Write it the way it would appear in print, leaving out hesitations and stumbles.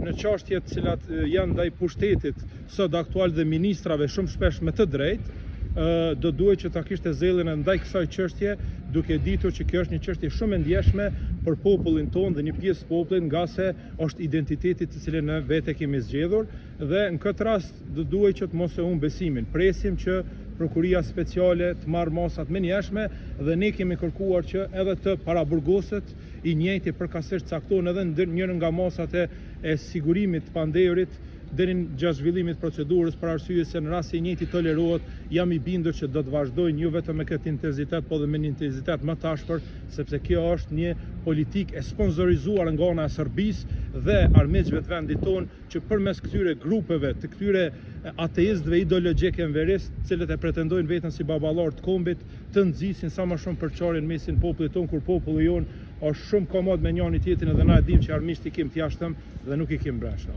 në çështjet të cilat janë ndaj pushtetit sot aktual dhe ministrave shumë shpesh me të drejtë, do duhet që ta kishte zelljen e ndaj kësaj çështje, duke ditur që kjo është një çështje shumë e ndjeshme për popullin tonë dhe një pjesë popullit, nga se është identiteti të cilin ne vetë kemi zgjedhur, dhe në këtë rast do duhet që të mos e humbim besimin. Presim që Prokuria Speciale të marrë masat me njëshme dhe ne kemi kërkuar që edhe të paraburgoset i njëjti përkatësisht caktohen edhe njërë nga masat e sigurimit të pandehurit deri në gjatë zhvillimit procedurës, për arsye se në rast se i njëjti tolerohet, jam i bindur që do të vazhdojnë jo vetëm me këtë intensitet, po dhe me një intensitet më të ashpër, sepse kjo është një politikë e sponsorizuar nga ana e Serbisë dhe armiqve të vendit tonë, që përmes këtyre grupeve, të këtyre ateistëve ideologjik enverist, të cilët e pretendojnë veten si baballar të kombit, të nxisin sa më shumë përçarjen mesin popullit tonë, kur populli jonë është shumë komod me njëri tjetrin dhe na e dim që armiqt i kim të jashtëm dhe nuk i kim breshta.